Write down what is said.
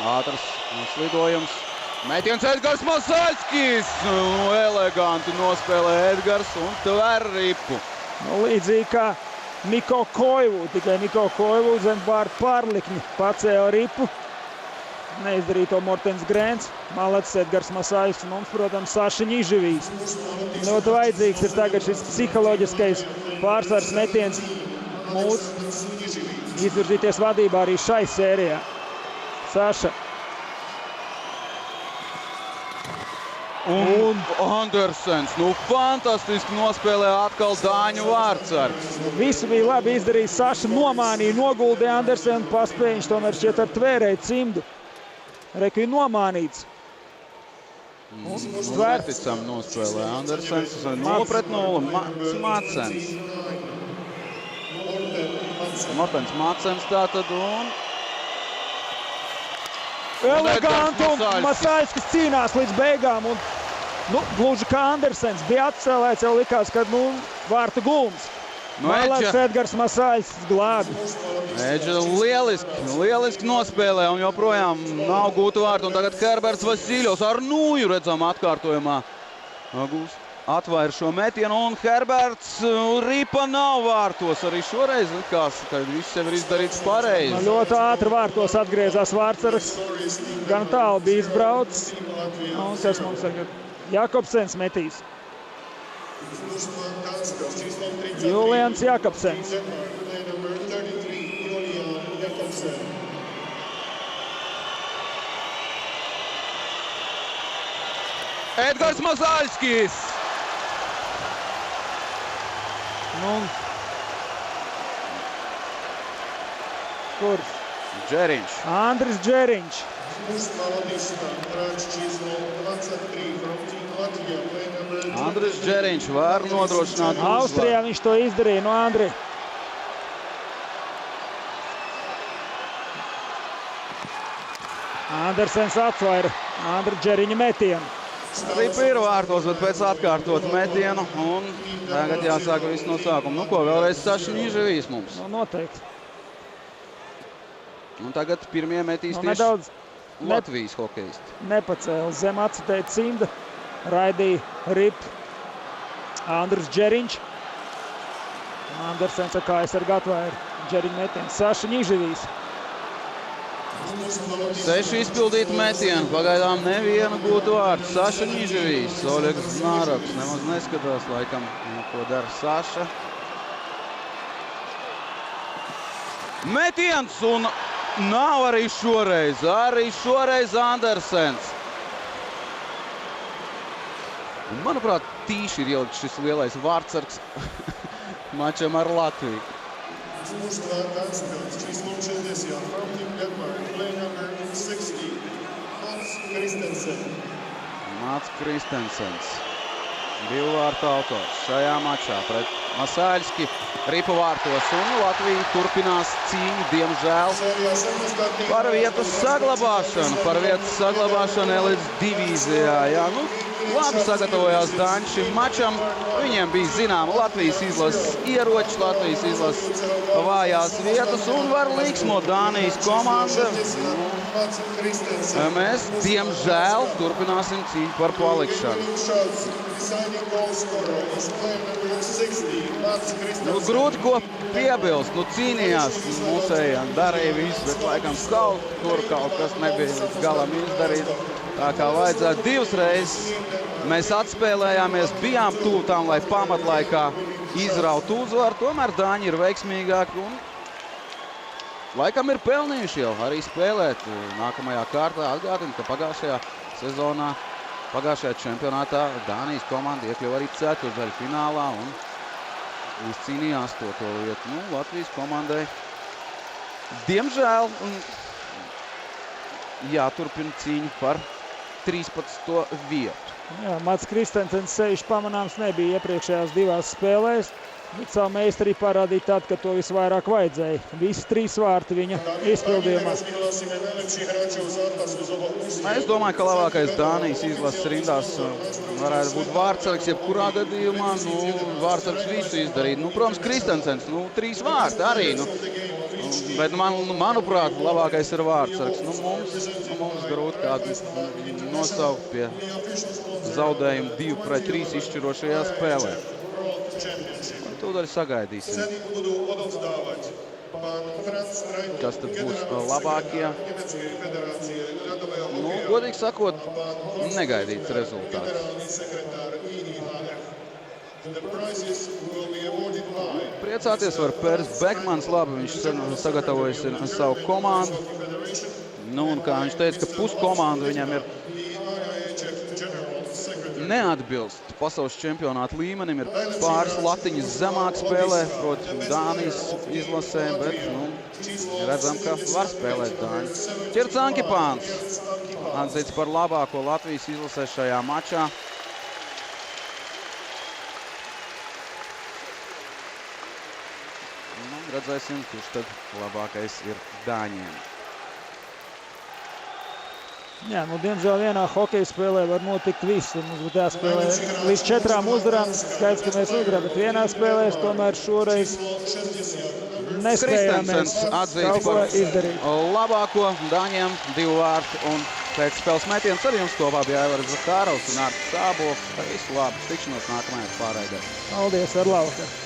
Ātrs slidojums. Metiens Edgars Masaļskis. Eleganti nospēlē Edgars un tver ripu. Līdzīgi kā Niko Koivu, tikai Niko Koivu zem vārdu pārlikņu pacēla ripu. Neizdarīja to Mortens Grēns, Malecis Edgars Masaļskis un mums, protams, Saša Ņiživīs. Ļoti vajadzīgs ir tagad šis psiholoģiskais pārsvars metiens mūsu izvirzīties vadībā arī šai sērijā. Saša. Un Andersens, fantastiski nospēlē atkal Dāņu vārdsargs. Visu bija labi izdarījis Saša, nomānīja, noguldīja Andersenu, paspēja, viņš tomēr šķiet ar tvērēju cimdu. Reku ir nomānīts. Neticam nospēlē Andersens, 0-0, Madsens. Mortens Madsens tātad un... Eleganti un Masaļskis cīnās līdz beigām un gluži kā Andersens bija atcēlēts, jau likās, ka vārtu gulms. Malecis Edgars Masaļskis glābi. Eģa lieliski nospēlē un joprojām nav gūta vārtu. Un tagad Herberts Vasiļovs ar nūju redzam atkārtojumā. Atvair šo metienu un Herberts ripa nav vārtos. Arī šoreiz likās, ka viss jau ir izdarīts pareizi. Ļoti ātri vārtos atgriezās vārdsargs. Gan tālu bija izbraucis. Un kas mums tagad? Jakobsens metīs. Julians Jakobsens. Edgars Masaļskis. Kurš? Džeriņš. Andris Džeriņš. Andris Džeriņš var nodrošināt uzvaru. Austrijā viņš to izdarīja no Andri. Andersens atsvaira Andra Džeriņa metienu. Ripa ir vārtos, bet pēc atkārtot metienu un tagad jāsāk viss no sākuma. Ko vēlreiz Saša Ņiživīs mums? Noteikti. Un tagad pirmie metīs tieši Latvijas hokejisti. Nepacēla zem acitēja cimda, raidīja ripu Andris Džeriņš. Andersens ar kājas ar gatvēru Džeriņa metienu. Saša Ņiživīs. 6 izpildīti metieni, pagaidām nevienu gūtu vārtu. Saša Ņiživīs, Oļegs Znāroks nemaz neskatās laikam, ko dara Saša. Metiens un nav arī šoreiz Andersens. Un, manuprāt, tīši ir ielikt šis lielais vārdsargs mačam ar Latviju. Mats Kristensens. Divu vārtu autors šajā mačā pret Masaļski. Ripa vārtos un Latvija turpinās cīņu, diemžēl, par vietas saglabāšanu elites divīzijā. Jā, labi sagatavojās Dāņi šim mačam. Viņiem bija zināma Latvijas izlases ieroči, Latvijas izlases vājās vietas un var līksmot Dānijas komanda. Mēs, diemžēl, turpināsim cīņu par palikšanu. Grūti ko piebilst, cīnījās mūsējā, darīja visu, bet laikam kaut kas nebija līdz galam izdarīts. Tā kā vajadzētu divas reizes. Mēs atspēlējāmies, bijām tuvu tam, lai pamatlaikā izrautu uzvaru. Tomēr Dāņi ir veiksmīgāki un laikam ir pelnījuši jau arī spēlēt nākamajā kārtā. Atgādinu, ka pagājušajā sezonā, pagājušajā čempionātā Dānijas komanda iekļuva arī ceturtdaļfinālā un izcīnīja 8. vietu. Latvijas komandai, diemžēl, jāturpina cīņu par 13. vietu. Jā, Mats Kristensens sevišķi pamanāms nebija iepriekšējās divās spēlēs. Bet savu meistarību parādīja tad, kad to visvairāk vajadzēja. Visi 3 vārti viņa izpildījumā. Es domāju, ka labākais Dānijas izlases rindās varētu būt Vārtsargs, jebkurā gadījumā. Vārtsargs visu izdarīt. Protams, Kristensens, 3 vārti arī. Bet manuprāt, labākais ir Vārtsargs. Mums grūti kādu nosaukt pie zaudējumu 2-3 izšķirošajā spēlē. Tūdaļ sagaidīsim, kas tad būs labākie. Godīgi sakot, negaidīts rezultāts. Priecāties var Pērs Bekmans, labi, viņš sagatavojas savu komandu. Un kā viņš teica, ka puskomanda viņam ir neatbilst pasaules čempionāta līmenim, ir pāris latiņas zemāk spēlē, proti Dānijas izlasē, bet redzam, ka var spēlēt Dāņi. Ķirts Ankipāns atzīts par labāko Latvijas izlasē šajā mačā. Redzēsim, kurš tad labākais ir Dāņiem. Jā, diemžēl vienā hokeja spēlē var notikt viss. Mums būtu jāspēlē līdz 4 uzvarām. Skaidrs, ka mēs uzvarām, bet vienā spēlē tomēr šoreiz nespējām mēs kaut ko izdarīt. Labāko Dāņiem 2 vārti un pēc spēles metiens ar jums kopā bija Aivars Zakārovs un Artis Sābols. Visu labu, tikšanos nākamajā pārraidē. Paldies, ar labvakar!